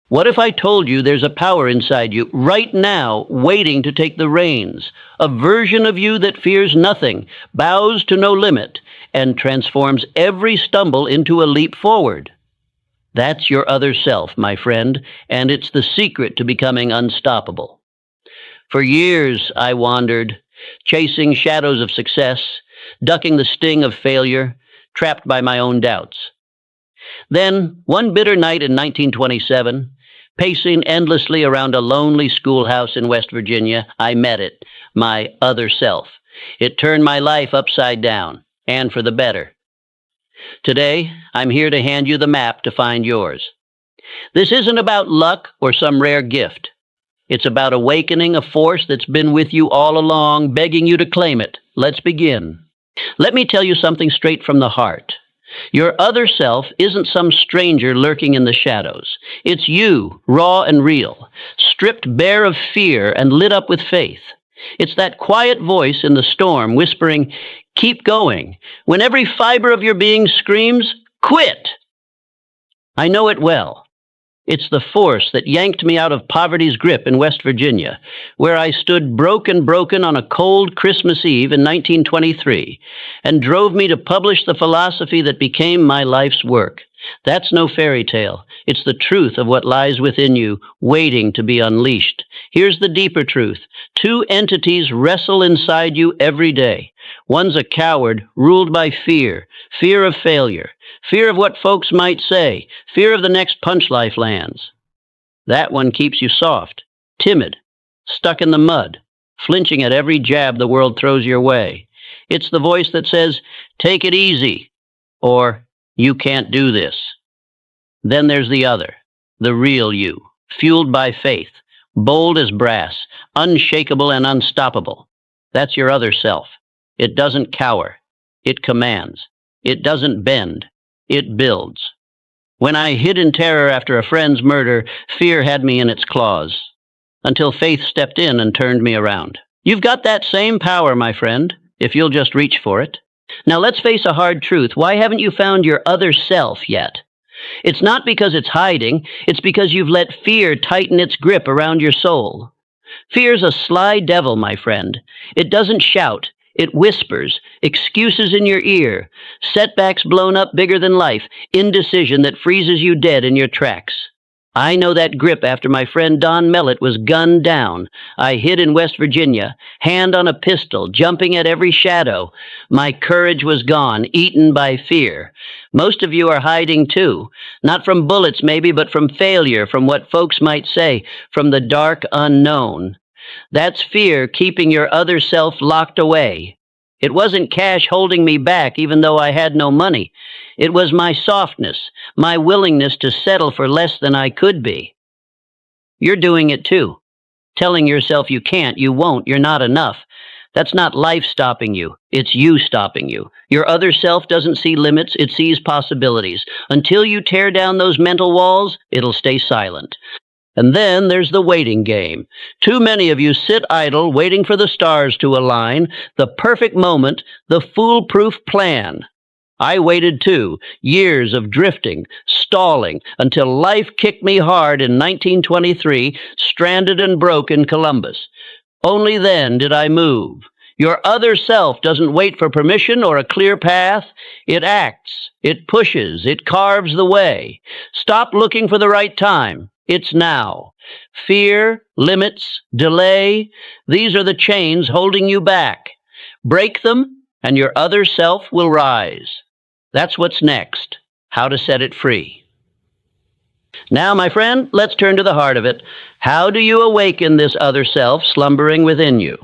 What if I told you there's a power inside you right now waiting to take the reins? A version of you that fears nothing, bows to no limit, and transforms every stumble into a leap forward. That's your other self, my friend, and it's the secret to becoming unstoppable. For years I wandered, chasing shadows of success, ducking the sting of failure, trapped by my own doubts. Then, one bitter night in 1927, pacing endlessly around a lonely schoolhouse in West Virginia, I met it, my other self. It turned my life upside down, and for the better. Today, I'm here to hand you the map to find yours. This isn't about luck or some rare gift. It's about awakening a force that's been with you all along, begging you to claim it. Let's begin. Let me tell you something straight from the heart. Your other self isn't some stranger lurking in the shadows. It's you, raw and real, stripped bare of fear and lit up with faith. It's that quiet voice in the storm whispering, "Keep going," when every fiber of your being screams, "Quit!" I know it well. It's the force that yanked me out of poverty's grip in West Virginia, where I stood broken on a cold Christmas Eve in 1923, and drove me to publish the philosophy that became my life's work. That's no fairy tale. It's the truth of what lies within you, waiting to be unleashed. Here's the deeper truth. Two entities wrestle inside you every day. One's a coward, ruled by fear, fear of failure, fear of what folks might say, fear of the next punch life lands. That one keeps you soft, timid, stuck in the mud, flinching at every jab the world throws your way. It's the voice that says, "Take it easy," or "You can't do this." Then there's the other, the real you, fueled by faith, bold as brass, unshakable and unstoppable. That's your other self. It doesn't cower. It commands. It doesn't bend. It builds. When I hid in terror after a friend's murder, fear had me in its claws, until faith stepped in and turned me around. You've got that same power, my friend, if you'll just reach for it. Now let's face a hard truth. Why haven't you found your other self yet? It's not because it's hiding. It's because you've let fear tighten its grip around your soul. Fear's a sly devil, my friend. It doesn't shout. It whispers, excuses in your ear, setbacks blown up bigger than life, indecision that freezes you dead in your tracks. I know that grip after my friend Don Mellett was gunned down. I hid in West Virginia, hand on a pistol, jumping at every shadow. My courage was gone, eaten by fear. Most of you are hiding too. Not from bullets maybe, but from failure, from what folks might say, from the dark unknown. That's fear keeping your other self locked away. It wasn't cash holding me back, even though I had no money. It was my softness, my willingness to settle for less than I could be. You're doing it too. Telling yourself you can't, you won't, you're not enough. That's not life stopping you. It's you stopping you. Your other self doesn't see limits, it sees possibilities. Until you tear down those mental walls, it'll stay silent. And then there's the waiting game. Too many of you sit idle, waiting for the stars to align, the perfect moment, the foolproof plan. I waited too, years of drifting, stalling, until life kicked me hard in 1923, stranded and broke in Columbus. Only then did I move. Your other self doesn't wait for permission or a clear path. It acts, it pushes, it carves the way. Stop looking for the right time. It's now. Fear, limits, delay, these are the chains holding you back. Break them, and your other self will rise. That's what's next, how to set it free. Now, my friend, let's turn to the heart of it. How do you awaken this other self slumbering within you?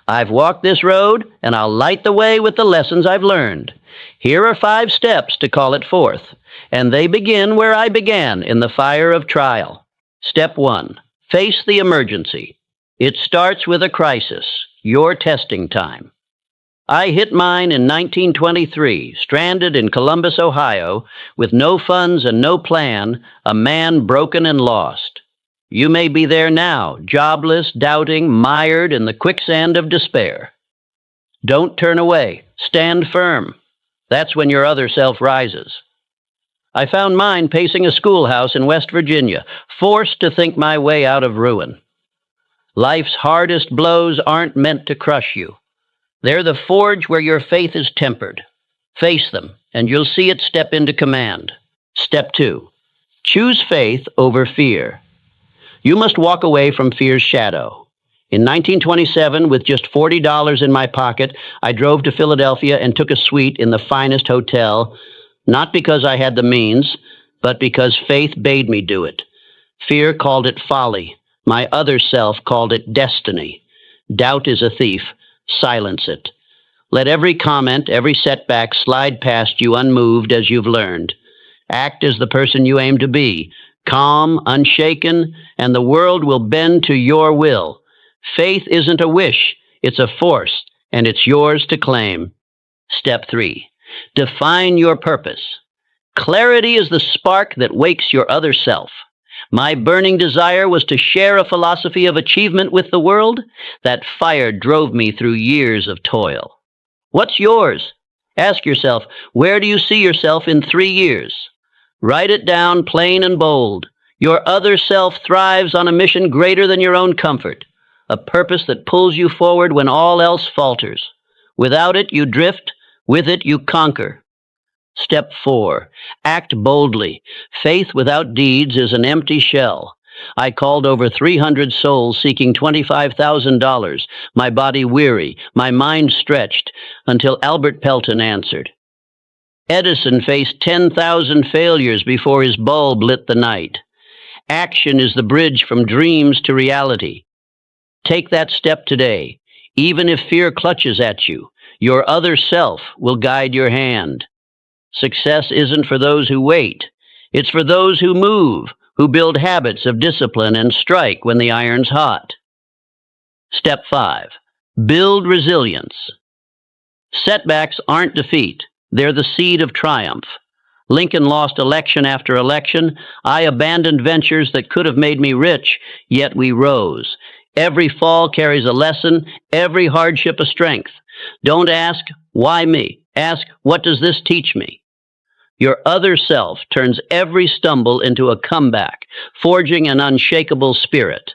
I've walked this road, and I'll light the way with the lessons I've learned. Here are 5 steps to call it forth, and they begin where I began, in the fire of trial. Step 1, face the emergency. It starts with a crisis, your testing time. I hit mine in 1923, stranded in Columbus, Ohio, with no funds and no plan, a man broken and lost. You may be there now, jobless, doubting, mired in the quicksand of despair. Don't turn away. Stand firm. That's when your other self rises. I found mine pacing a schoolhouse in West Virginia, forced to think my way out of ruin. Life's hardest blows aren't meant to crush you. They're the forge where your faith is tempered. Face them, and you'll see it step into command. Step 2. Choose faith over fear. You must walk away from fear's shadow. In 1927, with just $40 in my pocket, I drove to Philadelphia and took a suite in the finest hotel, not because I had the means, but because faith bade me do it. Fear called it folly. My other self called it destiny. Doubt is a thief. Silence it. Let every comment, every setback slide past you unmoved as you've learned. Act as the person you aim to be, calm, unshaken, and the world will bend to your will. Faith isn't a wish, it's a force, and it's yours to claim. Step 3. Define your purpose. Clarity is the spark that wakes your other self. My burning desire was to share a philosophy of achievement with the world. That fire drove me through years of toil. What's yours? Ask yourself, where do you see yourself in 3 years? Write it down plain and bold. Your other self thrives on a mission greater than your own comfort, a purpose that pulls you forward when all else falters. Without it, you drift. With it, you conquer. Step 4. Act boldly. Faith without deeds is an empty shell. I called over 300 souls seeking $25,000, my body weary, my mind stretched, until Albert Pelton answered. Edison faced 10,000 failures before his bulb lit the night. Action is the bridge from dreams to reality. Take that step today. Even if fear clutches at you, your other self will guide your hand. Success isn't for those who wait. It's for those who move, who build habits of discipline and strike when the iron's hot. Step 5. Build resilience. Setbacks aren't defeat. They're the seed of triumph. Lincoln lost election after election. I abandoned ventures that could have made me rich, yet we rose. Every fall carries a lesson, every hardship a strength. Don't ask, why me? Ask, what does this teach me? Your other self turns every stumble into a comeback, forging an unshakable spirit.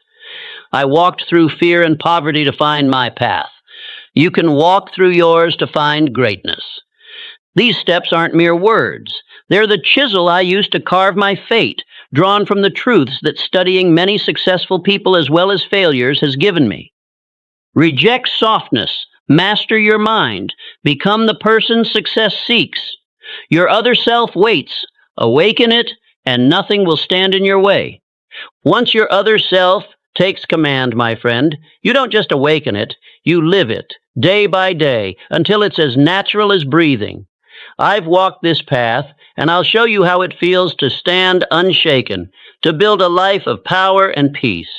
I walked through fear and poverty to find my path. You can walk through yours to find greatness. These steps aren't mere words. They're the chisel I used to carve my fate, drawn from the truths that studying many successful people as well as failures has given me. Reject softness. Master your mind. Become the person success seeks. Your other self waits. Awaken it, and nothing will stand in your way. Once your other self takes command, my friend, you don't just awaken it, you live it, day by day, until it's as natural as breathing. I've walked this path, and I'll show you how it feels to stand unshaken, to build a life of power and peace.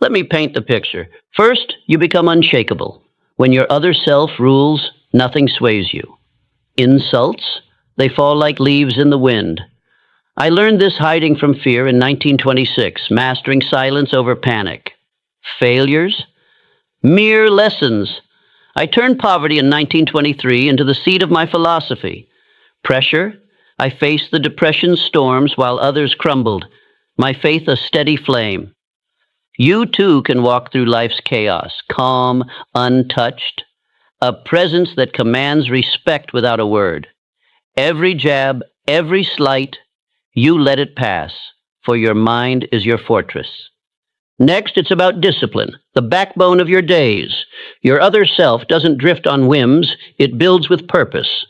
Let me paint the picture. First, you become unshakable. When your other self rules, nothing sways you. Insults, they fall like leaves in the wind. I learned this hiding from fear in 1926, mastering silence over panic. Failures? Mere lessons. I turned poverty in 1923 into the seed of my philosophy. Pressure? I faced the depression's storms while others crumbled, my faith a steady flame. You too can walk through life's chaos, calm, untouched, a presence that commands respect without a word. Every jab, every slight, you let it pass, for your mind is your fortress. Next, it's about discipline, the backbone of your days. Your other self doesn't drift on whims, it builds with purpose.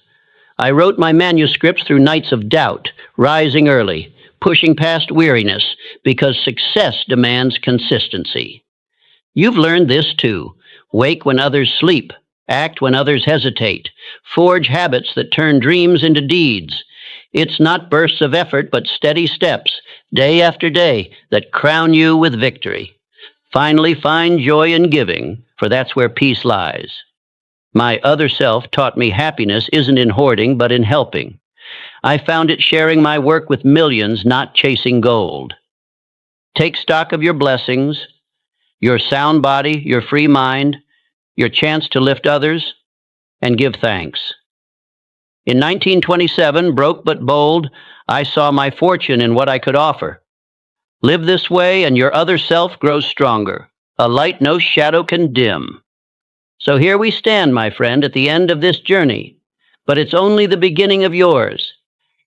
I wrote my manuscripts through nights of doubt, rising early, pushing past weariness, because success demands consistency. You've learned this too. Wake when others sleep, act when others hesitate, forge habits that turn dreams into deeds. It's not bursts of effort, but steady steps, day after day, that crown you with victory. Finally, find joy in giving, for that's where peace lies. My other self taught me happiness isn't in hoarding, but in helping. I found it sharing my work with millions, not chasing gold. Take stock of your blessings, your sound body, your free mind, your chance to lift others, and give thanks. In 1927, broke but bold, I saw my fortune in what I could offer. Live this way, and your other self grows stronger, a light no shadow can dim. So here we stand, my friend, at the end of this journey, but it's only the beginning of yours.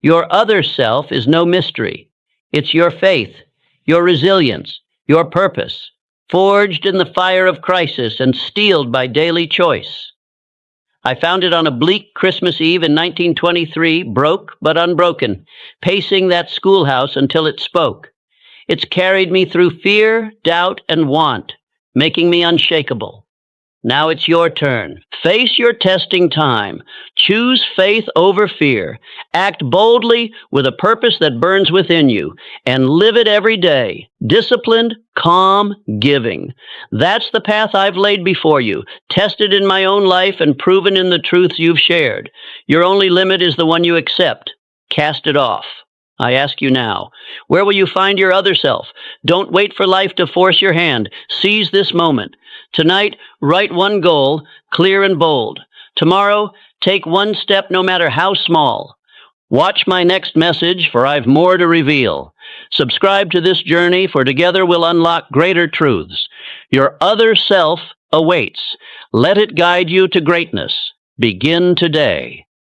Your other self is no mystery. It's your faith, your resilience, your purpose, forged in the fire of crisis and steeled by daily choice. I found it on a bleak Christmas Eve in 1923, broke but unbroken, pacing that schoolhouse until it spoke. It's carried me through fear, doubt, and want, making me unshakable. Now it's your turn. Face your testing time. Choose faith over fear. Act boldly with a purpose that burns within you, and live it every day. Disciplined, calm, giving. That's the path I've laid before you, tested in my own life and proven in the truths you've shared. Your only limit is the one you accept. Cast it off. I ask you now, where will you find your other self? Don't wait for life to force your hand. Seize this moment. Tonight, write one goal, clear and bold. Tomorrow, take one step no matter how small. Watch my next message, for I've more to reveal. Subscribe to this journey, for together we'll unlock greater truths. Your other self awaits. Let it guide you to greatness. Begin today.